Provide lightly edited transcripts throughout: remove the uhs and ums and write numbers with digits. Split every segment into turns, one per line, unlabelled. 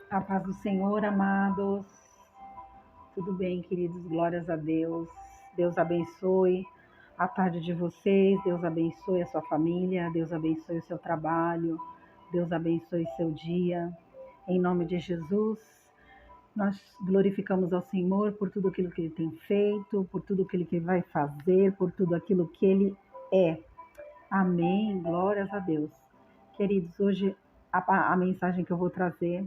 A paz do Senhor, amados. Tudo bem, queridos? Glórias a Deus. Deus abençoe a tarde de vocês. Deus abençoe a sua família. Deus abençoe o seu trabalho. Deus abençoe seu dia. Em nome de Jesus, nós glorificamos ao Senhor por tudo aquilo que Ele tem feito, por tudo aquilo que Ele vai fazer, por tudo aquilo que Ele é. Amém. Glórias a Deus. Queridos, hoje a mensagem que eu vou trazer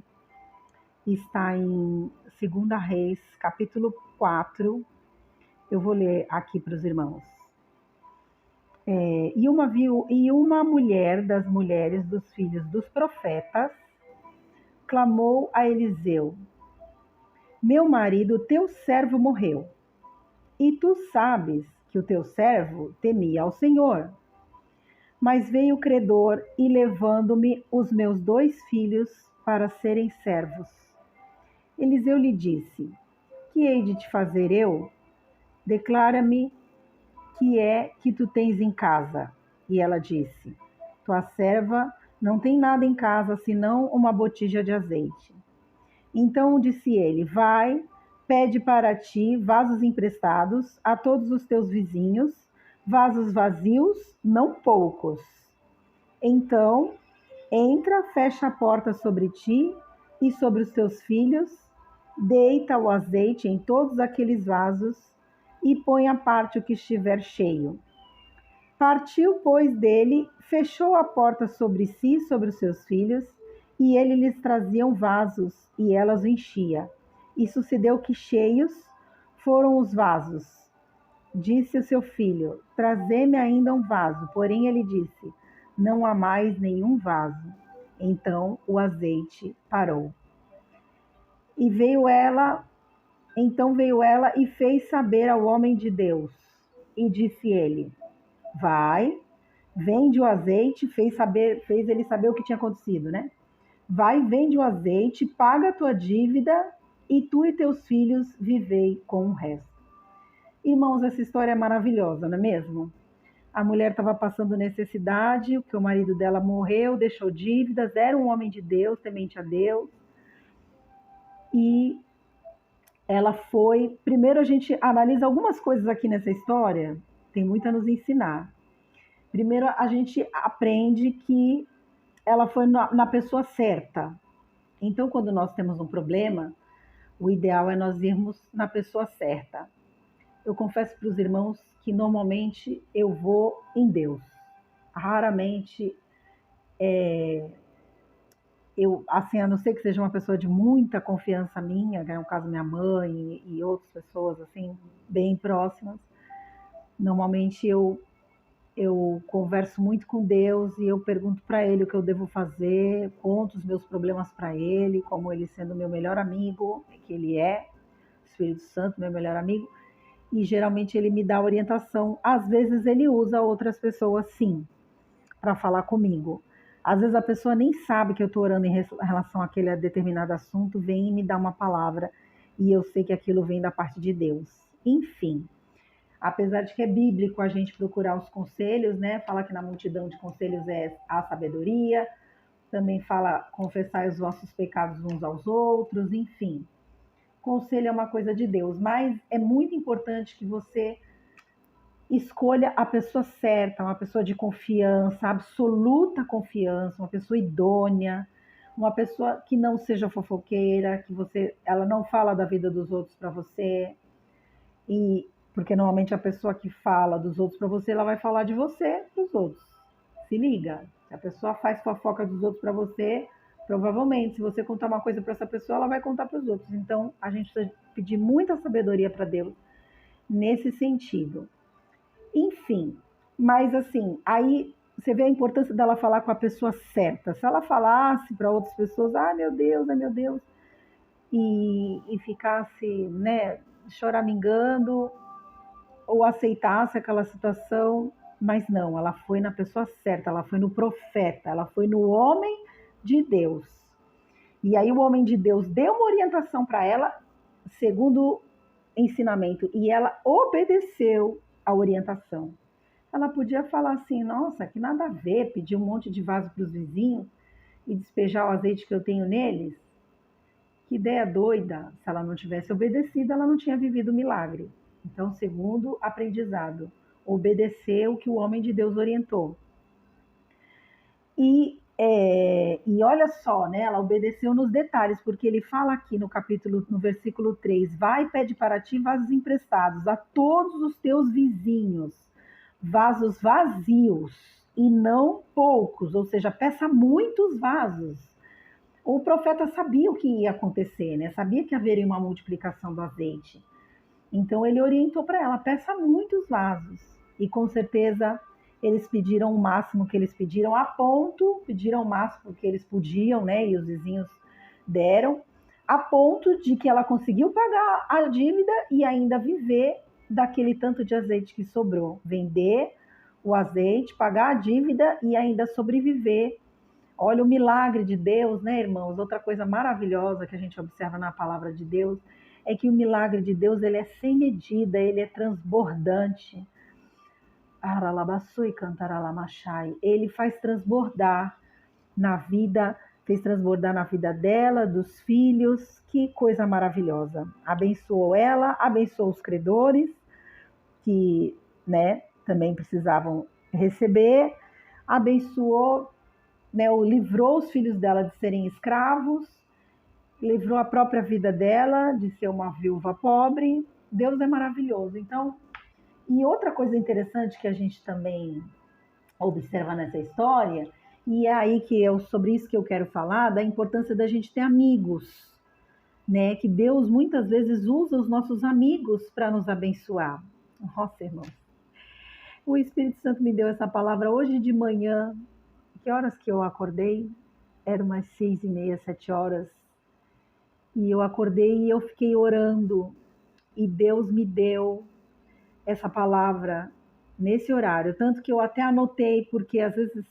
está em 2 Reis, capítulo 4. Eu vou ler aqui para os irmãos. E uma mulher das mulheres dos filhos dos profetas clamou a Eliseu: Meu marido, teu servo, morreu. E tu sabes que o teu servo temia ao Senhor. Mas veio o credor e levando-me os meus 2 filhos para serem servos. Eliseu lhe disse: Que hei de te fazer eu? Declara-me que é que tu tens em casa. E ela disse: Tua serva não tem nada em casa senão uma botija de azeite. Então disse ele: Vai, pede para ti vasos emprestados a todos os teus vizinhos, vasos vazios, não poucos. Então entra, fecha a porta sobre ti e sobre os teus filhos, deita o azeite em todos aqueles vasos e põe à parte o que estiver cheio. Partiu, pois, dele, fechou a porta sobre si e sobre os seus filhos, e ele lhes traziam vasos, e elas o enchia. E sucedeu que cheios foram os vasos. Disse o seu filho: Trazei-me ainda um vaso. Porém ele disse: Não há mais nenhum vaso. Então o azeite parou. E veio ela e fez saber ao homem de Deus. E disse ele: Vai, vende o azeite, fez ele saber o que tinha acontecido, né? Vai, vende o azeite, paga a tua dívida e tu e teus filhos vivei com o resto. Irmãos, essa história é maravilhosa, não é mesmo? A mulher estava passando necessidade, porque o marido dela morreu, deixou dívidas, era um homem de Deus, temente a Deus. E ela foi. Primeiro, a gente analisa algumas coisas aqui nessa história, tem muito a nos ensinar. Primeiro, a gente aprende que ela foi na pessoa certa. Então, quando nós temos um problema, o ideal é nós irmos na pessoa certa. Eu confesso para os irmãos que normalmente eu vou em Deus. Raramente assim, a não ser que seja uma pessoa de muita confiança minha, que é o caso minha mãe e outras pessoas assim bem próximas. Normalmente eu converso muito com Deus e eu pergunto para Ele o que eu devo fazer, conto os meus problemas para Ele, como Ele sendo meu melhor amigo, que Ele é, Espírito Santo, meu melhor amigo, e geralmente Ele me dá orientação. Às vezes Ele usa outras pessoas, sim, para falar comigo. Às vezes a pessoa nem sabe que eu estou orando em relação àquele determinado assunto, vem e me dá uma palavra, e eu sei que aquilo vem da parte de Deus. Enfim, apesar de que é bíblico a gente procurar os conselhos, né? Fala que na multidão de conselhos é a sabedoria, também fala confessar os vossos pecados uns aos outros, enfim. Conselho é uma coisa de Deus, mas é muito importante que você escolha a pessoa certa, uma pessoa de confiança, absoluta confiança, uma pessoa idônea, uma pessoa que não seja fofoqueira, ela não fala da vida dos outros para você, e porque normalmente a pessoa que fala dos outros para você, ela vai falar de você para os outros. Se liga, se a pessoa faz fofoca dos outros para você, provavelmente, se você contar uma coisa para essa pessoa, ela vai contar para os outros. Então, a gente precisa pedir muita sabedoria para Deus nesse sentido. Enfim, mas assim, aí você vê a importância dela falar com a pessoa certa. Se ela falasse para outras pessoas, ai meu Deus, e ficasse, né, choramingando, ou aceitasse aquela situação, mas não, ela foi na pessoa certa, ela foi no profeta, ela foi no homem de Deus. E aí o homem de Deus deu uma orientação para ela, segundo ensinamento, e ela obedeceu a orientação. Ela podia falar assim: nossa, que nada a ver, pedir um monte de vaso para os vizinhos e despejar o azeite que eu tenho neles. Que ideia doida, se ela não tivesse obedecido, ela não tinha vivido o milagre. Então, segundo aprendizado, obedecer o que o homem de Deus orientou. E olha só, né? Ela obedeceu nos detalhes, porque ele fala aqui no versículo 3: vai e pede para ti vasos emprestados a todos os teus vizinhos, vasos vazios, e não poucos, ou seja, peça muitos vasos. O profeta sabia o que ia acontecer, né? Sabia que haveria uma multiplicação do azeite. Então ele orientou para ela: peça muitos vasos. E com certeza eles pediram o máximo que eles pediram, pediram o máximo que eles podiam, né? E os vizinhos deram, a ponto de que ela conseguiu pagar a dívida e ainda viver daquele tanto de azeite que sobrou. Vender o azeite, pagar a dívida e ainda sobreviver. Olha o milagre de Deus, né, irmãos? Outra coisa maravilhosa que a gente observa na palavra de Deus é que o milagre de Deus, ele é sem medida, ele é transbordante. Aralabaçui cantaralamastai. Ele faz transbordar na vida, fez transbordar na vida dela, dos filhos. Que coisa maravilhosa. Abençoou ela, abençoou os credores, que, né, também precisavam receber, abençoou, né, livrou os filhos dela de serem escravos, livrou a própria vida dela de ser uma viúva pobre. Deus é maravilhoso. Então, e outra coisa interessante que a gente também observa nessa história, e é aí que sobre isso que eu quero falar, da importância da gente ter amigos, né? Que Deus muitas vezes usa os nossos amigos para nos abençoar. Nossa, irmãos. O Espírito Santo me deu essa palavra hoje de manhã. Que horas que eu acordei? Eram umas 6h30, 7 horas. E eu acordei e eu fiquei orando. E Deus me deu essa palavra nesse horário. Tanto que eu até anotei, porque às vezes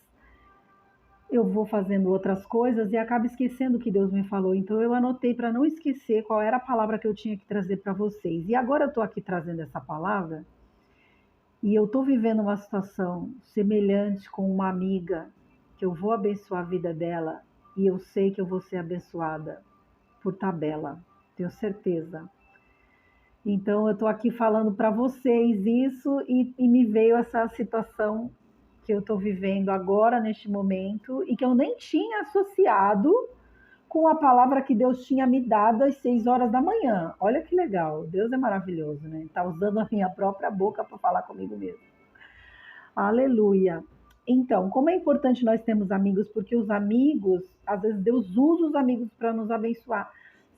eu vou fazendo outras coisas e acabo esquecendo o que Deus me falou. Então eu anotei para não esquecer qual era a palavra que eu tinha que trazer para vocês. E agora eu estou aqui trazendo essa palavra e eu estou vivendo uma situação semelhante com uma amiga, que eu vou abençoar a vida dela e eu sei que eu vou ser abençoada por tabela, tenho certeza. Então eu estou aqui falando para vocês isso e me veio essa situação que eu estou vivendo agora, neste momento, e que eu nem tinha associado com a palavra que Deus tinha me dado às 6 horas da manhã. Olha que legal, Deus é maravilhoso, né? Está usando a minha própria boca para falar comigo mesmo. Aleluia. Então, como é importante nós termos amigos, porque os amigos, às vezes Deus usa os amigos para nos abençoar.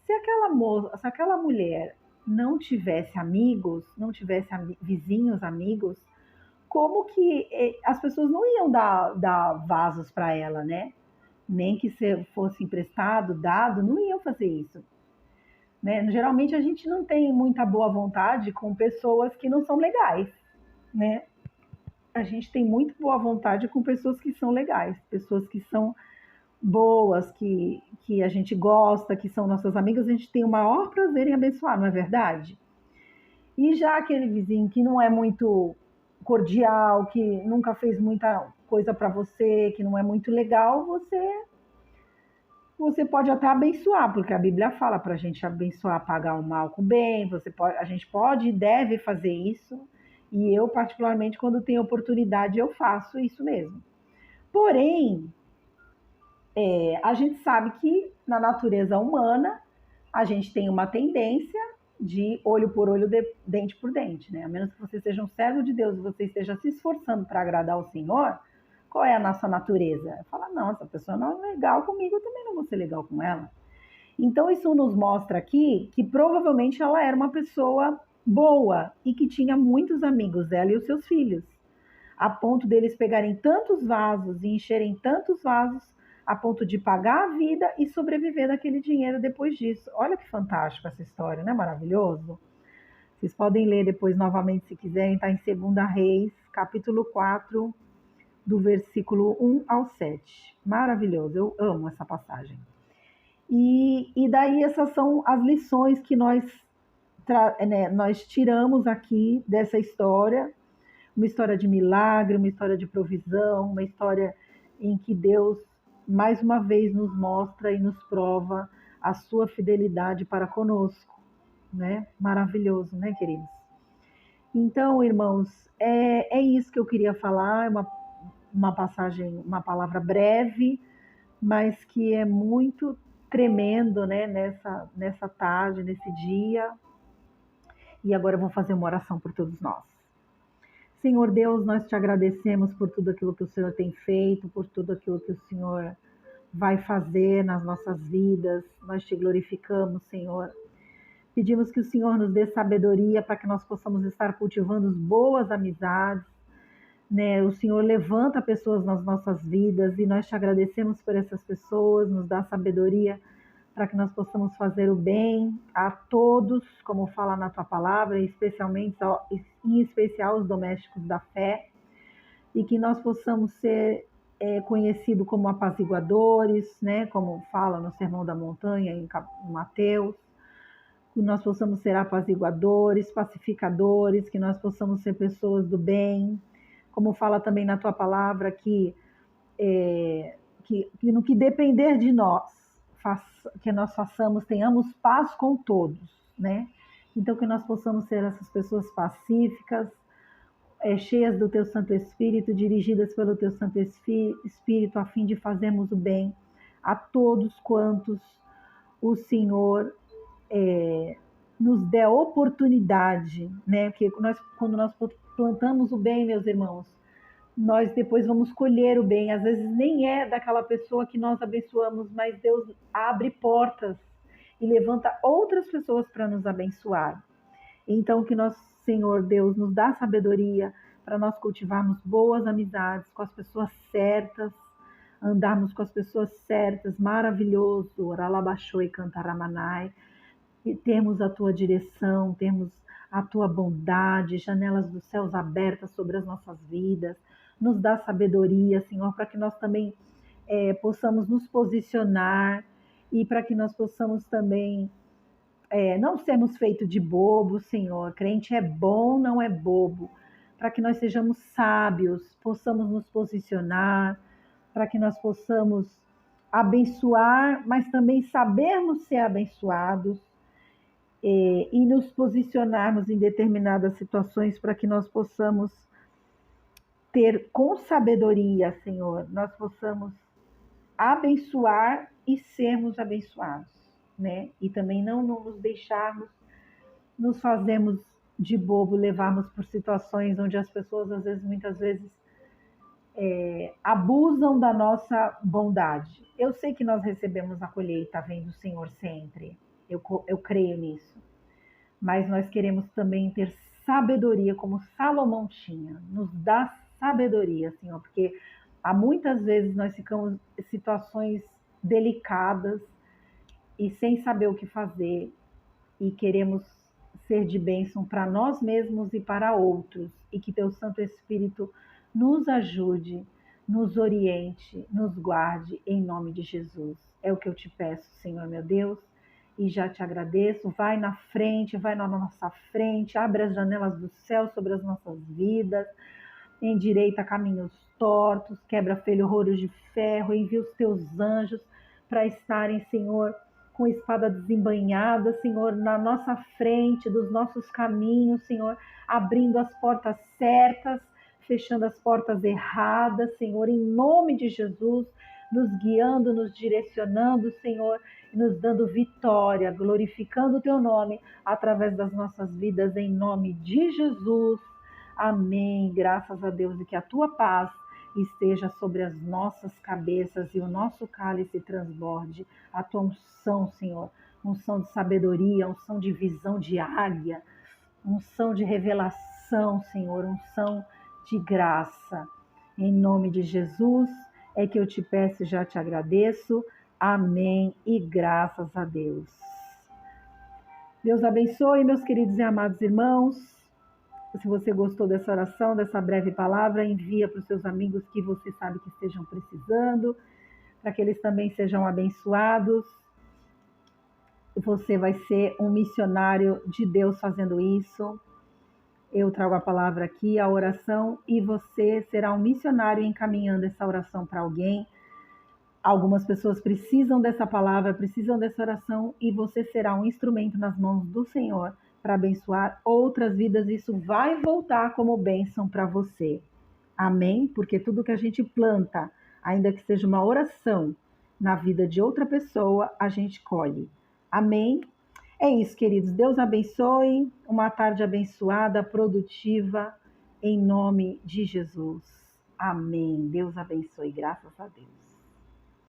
Se aquela mulher não tivesse amigos, não tivesse vizinhos amigos, como que as pessoas não iam dar vasos para ela, né? Nem que fosse emprestado, dado, não iam fazer isso. Né? Geralmente a gente não tem muita boa vontade com pessoas que não são legais, né? A gente tem muito boa vontade com pessoas que são legais, pessoas que são boas, que a gente gosta, que são nossas amigas, a gente tem o maior prazer em abençoar, não é verdade? E já aquele vizinho que não é muito cordial, que nunca fez muita coisa para você, que não é muito legal, você pode até abençoar, porque a Bíblia fala para a gente abençoar, pagar o mal com o bem, a gente pode e deve fazer isso, e eu, particularmente, quando tenho oportunidade, eu faço isso mesmo. Porém, a gente sabe que na natureza humana, a gente tem uma tendência de olho por olho, dente por dente, né? A menos que você seja um servo de Deus e você esteja se esforçando para agradar o Senhor, qual é a nossa natureza? Falar, não, essa pessoa não é legal comigo, eu também não vou ser legal com ela. Então isso nos mostra aqui que provavelmente ela era uma pessoa boa e que tinha muitos amigos, ela e os seus filhos, a ponto deles pegarem tantos vasos e encherem tantos vasos a ponto de pagar a vida e sobreviver daquele dinheiro depois disso. Olha que fantástico essa história, não é maravilhoso? Vocês podem ler depois novamente se quiserem, está em 2 Reis, capítulo 4, do versículo 1 ao 7. Maravilhoso, eu amo essa passagem. E daí essas são as lições que nós tiramos aqui dessa história, uma história de milagre, uma história de provisão, uma história em que Deus mais uma vez nos mostra e nos prova a sua fidelidade para conosco, né? Maravilhoso, né, queridos? Então, irmãos, é isso que eu queria falar, é uma passagem, uma palavra breve, mas que é muito tremendo, né, nessa tarde, nesse dia. E agora eu vou fazer uma oração por todos nós. Senhor Deus, nós te agradecemos por tudo aquilo que o Senhor tem feito, por tudo aquilo que o Senhor vai fazer nas nossas vidas. Nós te glorificamos, Senhor. Pedimos que o Senhor nos dê sabedoria para que nós possamos estar cultivando boas amizades, né? O Senhor levanta pessoas nas nossas vidas e nós te agradecemos por essas pessoas, nos dá sabedoria para que nós possamos fazer o bem a todos, como fala na tua palavra, especialmente, em especial os domésticos da fé, e que nós possamos ser conhecidos como apaziguadores, né? Como fala no Sermão da Montanha, em Mateus, que nós possamos ser apaziguadores, pacificadores, que nós possamos ser pessoas do bem, como fala também na tua palavra, que no que depender de nós, que nós façamos, tenhamos paz com todos, né? Então que nós possamos ser essas pessoas pacíficas, cheias do teu Santo Espírito, dirigidas pelo teu Santo Espírito, a fim de fazermos o bem a todos quantos o Senhor nos der oportunidade, né? Porque quando nós plantamos o bem, meus irmãos, nós depois vamos colher o bem. Às vezes nem é daquela pessoa que nós abençoamos, mas Deus abre portas e levanta outras pessoas para nos abençoar. Então que nós, Senhor Deus, nos dá sabedoria para nós cultivarmos boas amizades com as pessoas certas, andarmos com as pessoas certas, maravilhoso, oralabaxô e cantaramanai, e termos a tua direção, termos a tua bondade, janelas dos céus abertas sobre as nossas vidas. Nos dá sabedoria, Senhor, para que nós também possamos nos posicionar e para que nós possamos também não sermos feitos de bobo, Senhor. Crente é bom, não é bobo. Para que nós sejamos sábios, possamos nos posicionar, para que nós possamos abençoar, mas também sabermos ser abençoados e nos posicionarmos em determinadas situações para que nós possamos ter com sabedoria, Senhor, nós possamos abençoar e sermos abençoados, né? E também não nos deixarmos, nos fazermos de bobo, levarmos por situações onde as pessoas, às vezes, muitas vezes, abusam da nossa bondade. Eu sei que nós recebemos a colheita, vem do Senhor sempre. Eu creio nisso. Mas nós queremos também ter sabedoria, como Salomão tinha. Nos dá sabedoria, Senhor, porque há muitas vezes nós ficamos em situações delicadas e sem saber o que fazer e queremos ser de bênção para nós mesmos e para outros, e que teu Santo Espírito nos ajude, nos oriente, nos guarde, em nome de Jesus. É o que eu te peço, Senhor meu Deus, e já te agradeço. Vai na frente, vai na nossa frente, abre as janelas do céu sobre as nossas vidas, endireita caminhos tortos, quebra ferrolhos de ferro, envia os teus anjos para estarem, Senhor, com espada desembainhada, Senhor, na nossa frente, dos nossos caminhos, Senhor, abrindo as portas certas, fechando as portas erradas, Senhor, em nome de Jesus, nos guiando, nos direcionando, Senhor, nos dando vitória, glorificando o teu nome através das nossas vidas, em nome de Jesus. Amém. Graças a Deus, e que a tua paz esteja sobre as nossas cabeças e o nosso cálice transborde. A tua unção, Senhor, unção de sabedoria, unção de visão de águia, unção de revelação, Senhor, unção de graça. Em nome de Jesus é que eu te peço e já te agradeço. Amém e graças a Deus. Deus abençoe, meus queridos e amados irmãos. Se você gostou dessa oração, dessa breve palavra, envia para os seus amigos que você sabe que estejam precisando, para que eles também sejam abençoados. Você vai ser um missionário de Deus fazendo isso. Eu trago a palavra aqui, a oração, e você será um missionário encaminhando essa oração para alguém, Algumas pessoas precisam dessa palavra, precisam dessa oração, e você será um instrumento nas mãos do Senhor para abençoar outras vidas. Isso vai voltar como bênção para você. Amém? Porque tudo que a gente planta, ainda que seja uma oração na vida de outra pessoa, a gente colhe. Amém? É isso, queridos. Deus abençoe. Uma tarde abençoada, produtiva, em nome de Jesus. Amém. Deus abençoe. Graças a Deus.